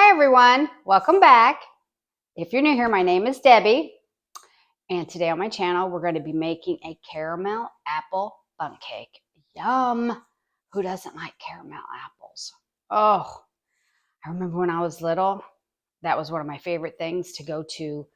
Hi everyone, welcome back. If you're new here, my name is Debbie, and today on my channel we're going to be making a caramel apple bundt cake. Yum! Who doesn't like caramel apples? Oh, I remember when I was little, that was one of my favorite things, to go to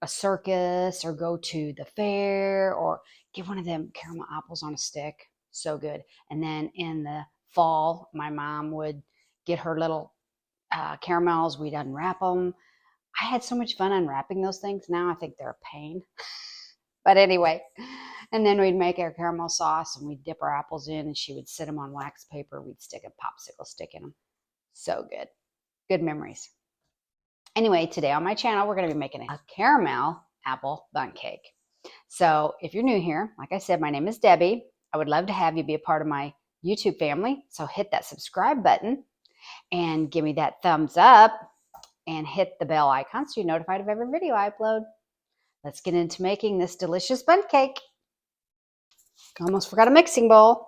a circus or go to the fair or get one of them caramel apples on a stick. So good. And then in the fall, my mom would get her little caramels. We'd unwrap them. I had so much fun unwrapping those things. Now I think they're a pain. But anyway, and then we'd make our caramel sauce and we'd dip our apples in, and she would sit them on wax paper. We'd stick a popsicle stick in them. So good. Good memories. Anyway, today on my channel, we're going to be making a caramel apple bundt cake. So if you're new here, like I said, my name is Debbie. I would love to have you be a part of my YouTube family. So hit that subscribe button and give me that thumbs up and hit the bell icon so you're notified of every video I upload. Let's get into making this delicious bundt cake. Almost forgot a mixing bowl.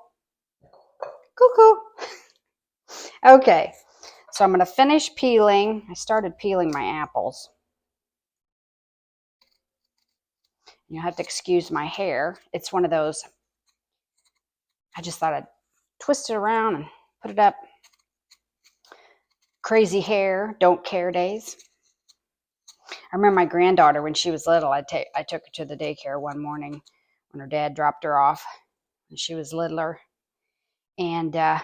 Cuckoo. Okay, so I'm going to finish peeling. I started peeling my apples. You'll have to excuse my hair. It's one of those, I just thought I'd twist it around and put it up. Crazy hair, don't care days. I remember my granddaughter when she was little. I took her to the daycare one morning when her dad dropped her off, and she was littler. And I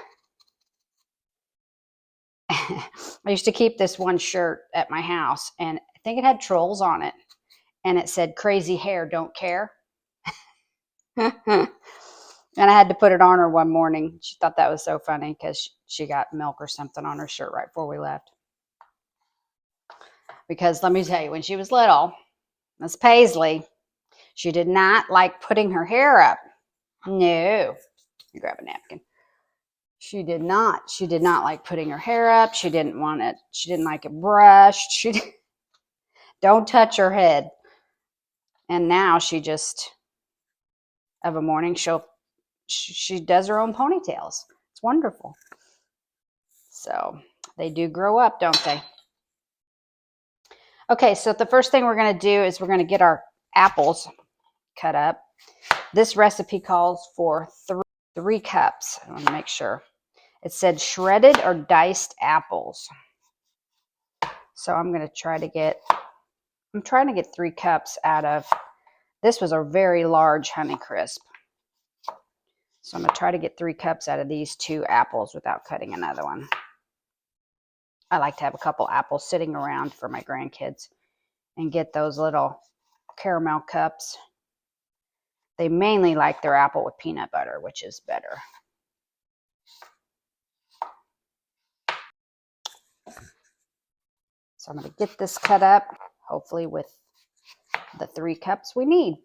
used to keep this one shirt at my house, and I think it had trolls on it, and it said "Crazy hair, don't care." And I had to put it on her one morning. She thought that was so funny because she got milk or something on her shirt right before we left. Because let me tell you, when she was little, Miss Paisley, she did not like putting her hair up. No. You grab a napkin. She did not. She did not like putting her hair up. She didn't want it. She didn't like it brushed. Don't touch her head. And now she just, of a morning, she does her own ponytails. It's wonderful. So they do grow up, don't they? Okay, so the first thing we're going to do is we're going to get our apples cut up. This recipe calls for three cups. I want to make sure. It said shredded or diced apples. So I'm trying to get 3 cups out of, this was a very large Honeycrisp. So I'm going to try to get 3 cups out of these 2 apples without cutting another one. I like to have a couple apples sitting around for my grandkids and get those little caramel cups. They mainly like their apple with peanut butter, which is better. So I'm going to get this cut up, hopefully with the 3 cups we need.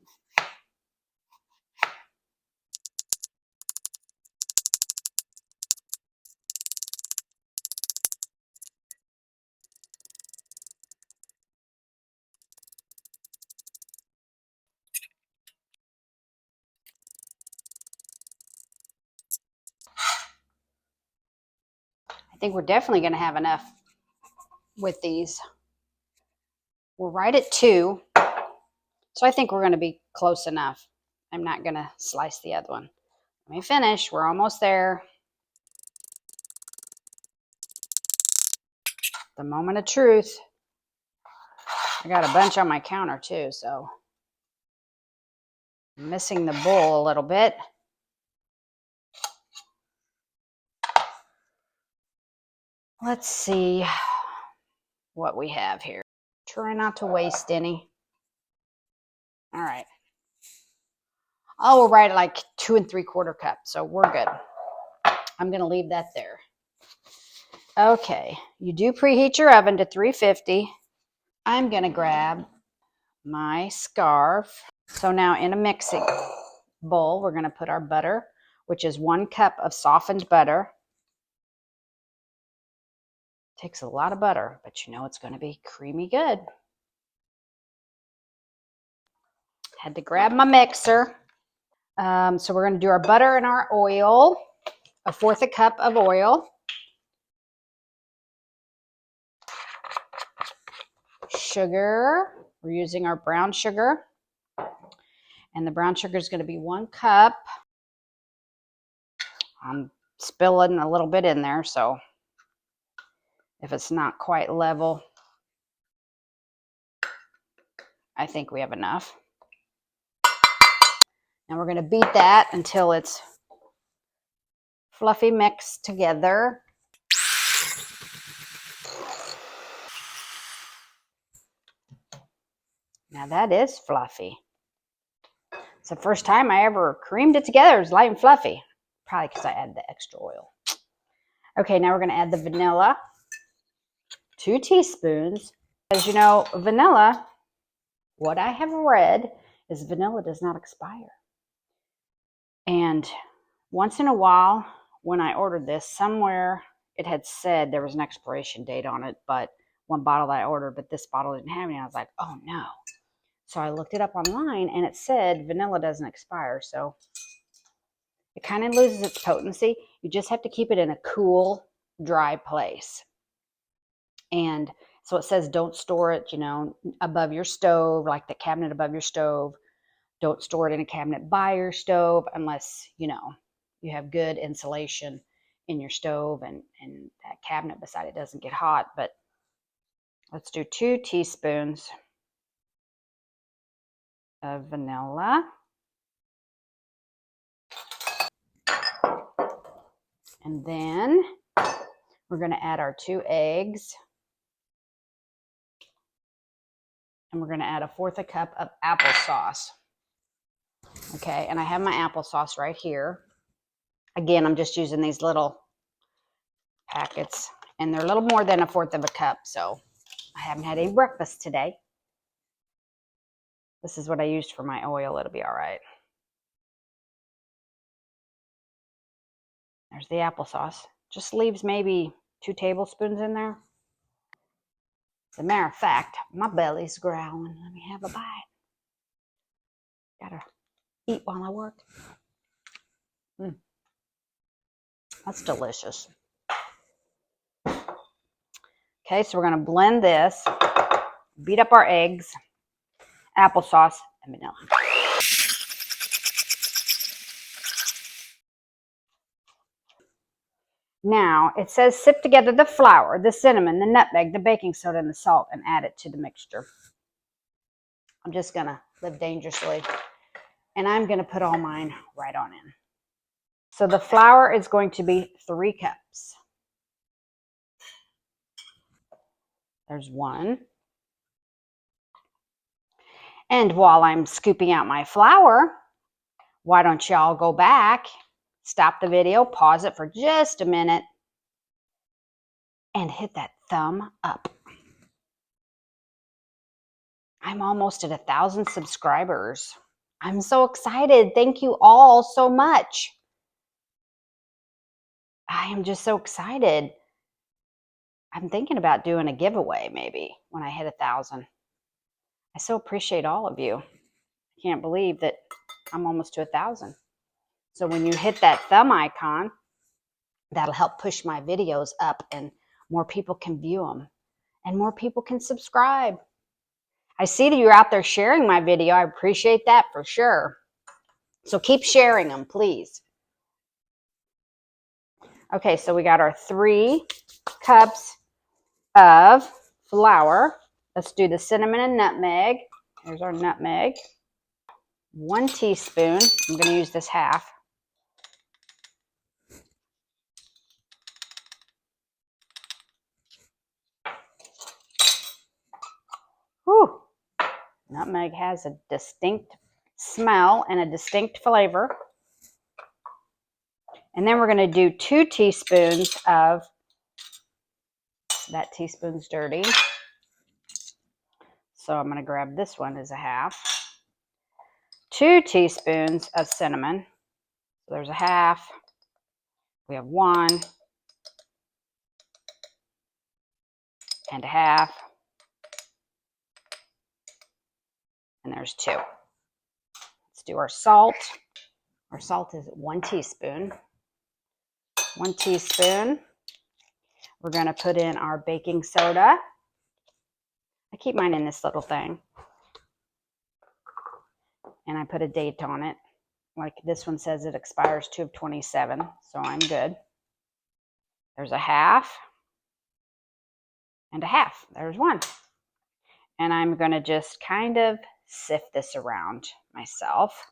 I think we're definitely going to have enough with these. We're right at 2, so I think we're going to be close enough. I'm not going to slice the other one. Let me finish. We're almost there. The moment of truth. I got a bunch on my counter too, so I'm missing the bowl a little bit. Let's see what we have here. Try not to waste any. All right. Oh, we're right at like 2 3/4 cups, so we're good. I'm going to leave that there. Okay, you do preheat your oven to 350. I'm going to grab my scarf. So now in a mixing bowl, we're going to put our butter, which is 1 cup of softened butter. Takes a lot of butter, but you know it's going to be creamy good. Had to grab my mixer. So we're going to do our butter and our oil, 1/4 cup of oil. sugar. We're using our brown sugar. And the brown sugar is going to be 1 cup. I'm spilling a little bit in there, so if it's not quite level, I think we have enough. Now we're going to beat that until it's fluffy mixed together. Now that is fluffy. It's the first time I ever creamed it together. It's light and fluffy. Probably because I added the extra oil. Okay, now we're going to add the vanilla. 2 teaspoons. As you know, vanilla, what I have read is vanilla does not expire. And once in a while, when I ordered this, somewhere it had said there was an expiration date on it, but one bottle that I ordered, but this bottle didn't have any. I was like, oh no. So I looked it up online and it said vanilla doesn't expire. So it kind of loses its potency. You just have to keep it in a cool, dry place. And so it says don't store it, you know, above your stove, like the cabinet above your stove. Don't store it in a cabinet by your stove unless, you know, you have good insulation in your stove and that cabinet beside it doesn't get hot. But let's do 2 teaspoons of vanilla. And then we're going to add our 2 eggs. And we're going to add 1/4 cup of applesauce. Okay, and I have my applesauce right here. Again, I'm just using these little packets. And they're a little more than 1/4 cup, so I haven't had any breakfast today. This is what I used for my oil. It'll be all right. There's the applesauce. Just leaves maybe 2 tablespoons in there. As a matter of fact, my belly's growling. Let me have a bite. Gotta eat while I work. That's delicious. Okay, so we're gonna blend this, beat up our eggs, applesauce, and vanilla. Now, it says sift together the flour, the cinnamon, the nutmeg, the baking soda, and the salt, and add it to the mixture. I'm just going to live dangerously, and I'm going to put all mine right on in. So the flour is going to be 3 cups. There's 1. And while I'm scooping out my flour, why don't y'all go back, stop the video, pause it for just a minute, and hit that thumb up. I'm almost at 1,000 subscribers. I'm so excited. Thank you all so much. I am just so excited. I'm thinking about doing a giveaway maybe when I hit 1,000. I so appreciate all of you. I can't believe that I'm almost to 1,000. So when you hit that thumb icon, that'll help push my videos up and more people can view them and more people can subscribe. I see that you're out there sharing my video. I appreciate that for sure. So keep sharing them, please. Okay, so we got our 3 cups of flour. Let's do the cinnamon and nutmeg. Here's our nutmeg. 1 teaspoon. I'm going to use this half. Whew. Nutmeg has a distinct smell and a distinct flavor. And then we're going to do 2 teaspoons of, that teaspoon's dirty. So I'm going to grab this one as a half. 2 teaspoons of cinnamon. So there's a half. We have 1 and a half. And there's 2. Let's do our salt. Our salt is 1 teaspoon. 1 teaspoon. We're going to put in our baking soda. I keep mine in this little thing. And I put a date on it. Like this one says it expires 2 of 27, so I'm good. There's a half and a half. There's one. And I'm going to just kind of sift this around myself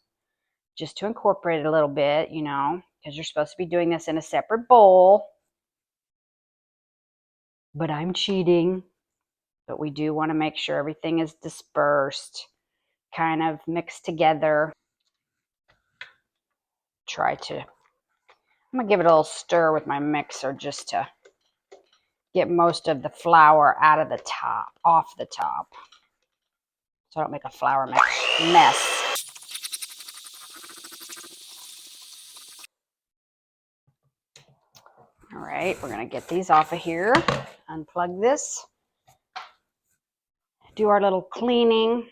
just to incorporate it a little bit, you know, because you're supposed to be doing this in a separate bowl. But I'm cheating. But we do want to make sure everything is dispersed, kind of mixed together. I'm going to give it a little stir with my mixer just to get most of the flour out of the top, off the top, so I don't make a flour mess. All right, we're going to get these off of here, unplug this, do our little cleaning.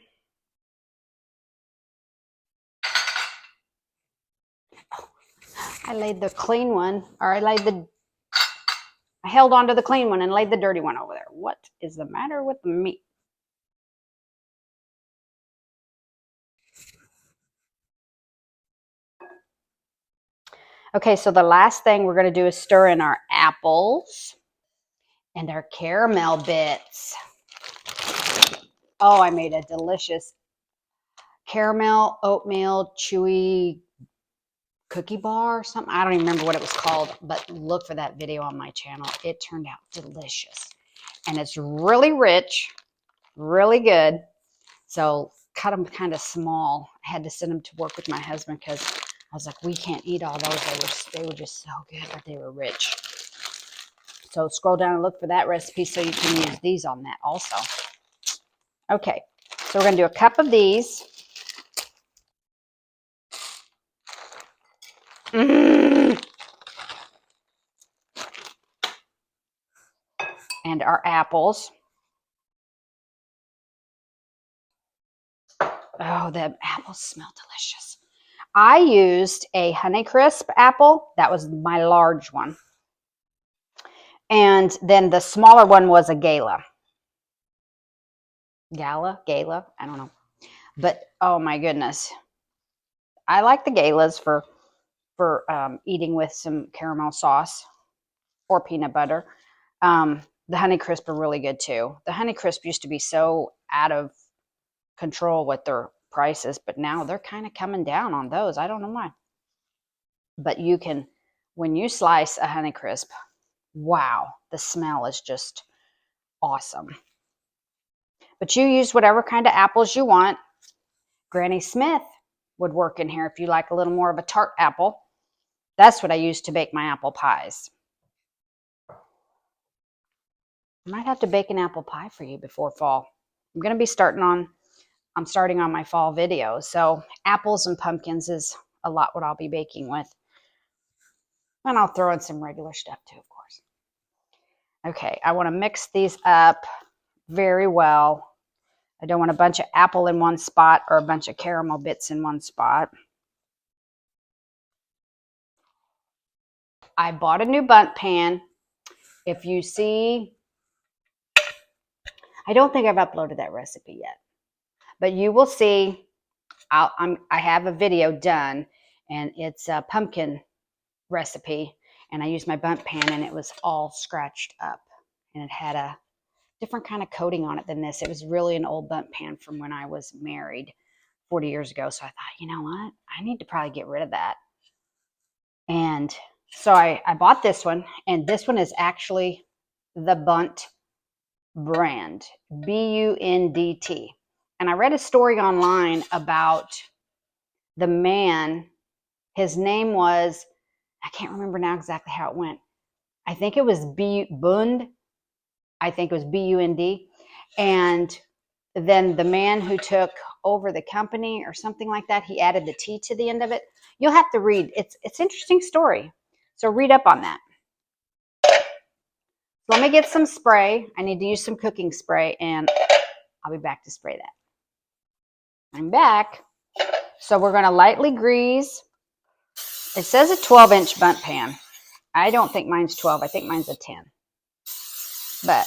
I laid the clean one, or I held onto the clean one and laid the dirty one over there. What is the matter with me? Okay, so the last thing we're going to do is stir in our apples and our caramel bits. Oh, I made a delicious caramel oatmeal chewy cookie bar or something. I don't even remember what it was called, but look for that video on my channel. It turned out delicious. And it's really rich, really good. So cut them kind of small. I had to send them to work with my husband because I was like, we can't eat all those. They were just so good, but they were rich. So scroll down and look for that recipe so you can use these on that also. Okay, so we're going to do a cup of these. And our apples. Oh, the apples smell delicious. I used a Honeycrisp apple. That was my large one. And then the smaller one was a Gala. Gala? I don't know. But, oh my goodness. I like the Galas for eating with some caramel sauce or peanut butter. The Honeycrisp are really good too. The Honeycrisp used to be so out of control with their prices, but now they're kind of coming down on those. I don't know why. But you can, when you slice a Honeycrisp, wow, the smell is just awesome. But you use whatever kind of apples you want. Granny Smith would work in here if you like a little more of a tart apple. That's what I use to bake my apple pies. I might have to bake an apple pie for you before fall. I'm starting on my fall video. So apples and pumpkins is a lot what I'll be baking with. And I'll throw in some regular stuff too, of course. Okay, I want to mix these up very well. I don't want a bunch of apple in one spot or a bunch of caramel bits in one spot. I bought a new Bundt pan. If you see, I don't think I've uploaded that recipe yet, but you will see. I have a video done, and it's a pumpkin recipe, and I used my Bundt pan, and it was all scratched up, and it had a different kind of coating on it than this. It was really an old Bundt pan from when I was married 40 years ago. So I thought, you know what? I need to probably get rid of that. And so I bought this one, and this one is actually the Bundt brand, B-U-N-D-T. And I read a story online about the man. His name was, I can't remember now exactly how it went. I think it was Bundt. I think it was B-U-N-D. And then the man who took over the company or something like that, he added the T to the end of it. You'll have to read. It's an interesting story. So read up on that. So let me get some spray. I need to use some cooking spray, and I'll be back to spray that. I'm back. So we're going to lightly grease. It says a 12-inch Bundt pan. I don't think mine's 12. I think mine's a 10. But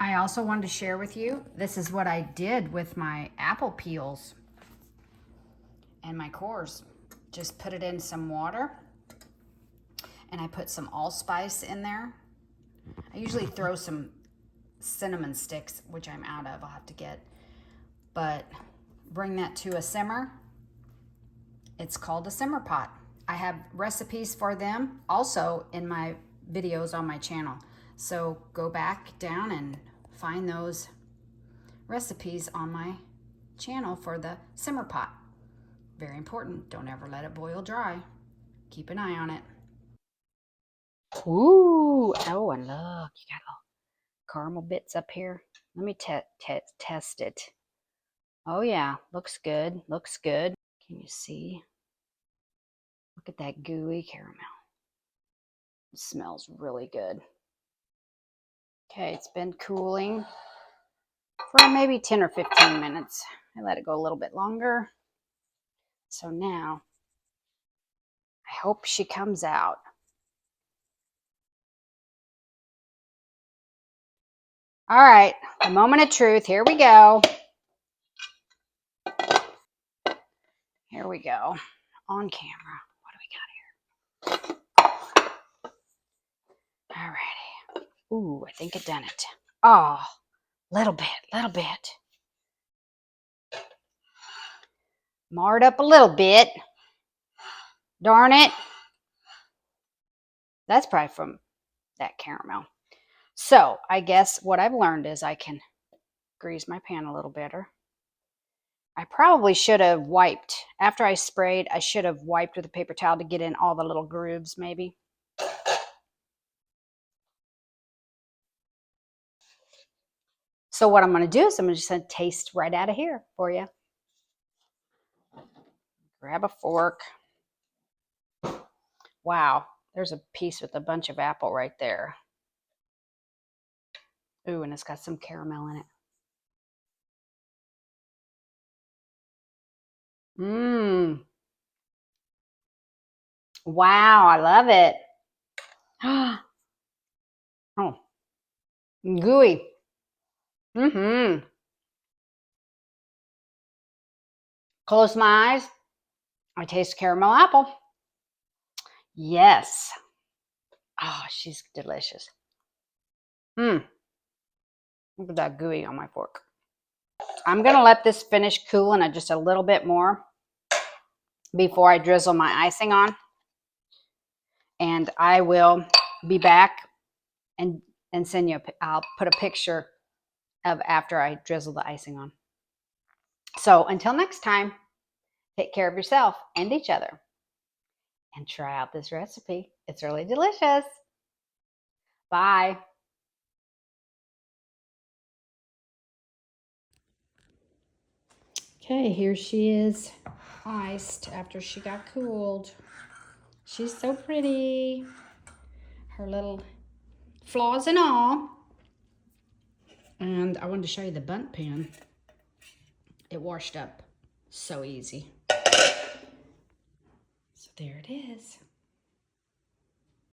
I also wanted to share with you, this is what I did with my apple peels and my cores. Just put it in some water, and I put some allspice in there. I usually throw some cinnamon sticks, which I'm out of, I'll have to get. But bring that to a simmer. It's called a simmer pot. I have recipes for them also in my videos on my channel. So go back down and find those recipes on my channel for the simmer pot. Very important. Don't ever let it boil dry. Keep an eye on it. Ooh, oh, and look, you got little caramel bits up here. Let me test it. Oh yeah, looks good, looks good. Can you see? Look at that gooey caramel. It smells really good. Okay, it's been cooling for maybe 10 or 15 minutes. I let it go a little bit longer. So now, I hope she comes out. All right, the moment of truth. Here we go. Here we go. On camera. What do we got here? All righty. Ooh, I think it done it. Oh, little bit. Marred up a little bit. Darn it. That's probably from that caramel. So I guess what I've learned is I can grease my pan a little better. I probably should have wiped. After I sprayed, I should have wiped with a paper towel to get in all the little grooves maybe. So what I'm going to do is I'm just going to taste right out of here for you. Grab a fork. Wow, there's a piece with a bunch of apple right there. Ooh, and it's got some caramel in it. Mmm. Wow, I love it. Oh, gooey. Mm-hmm. Close my eyes. I taste caramel apple. Yes. Oh, she's delicious. Mmm. Look at that gooey on my fork. I'm going to let this finish cooling just a little bit more before I drizzle my icing on. And I will be back and send you, I'll put a picture of after I drizzle the icing on. So until next time, take care of yourself and each other. And try out this recipe. It's really delicious. Bye. Okay, here she is, iced after she got cooled. She's so pretty. Her little flaws and all. And I wanted to show you the Bundt pan. It washed up so easy. So there it is.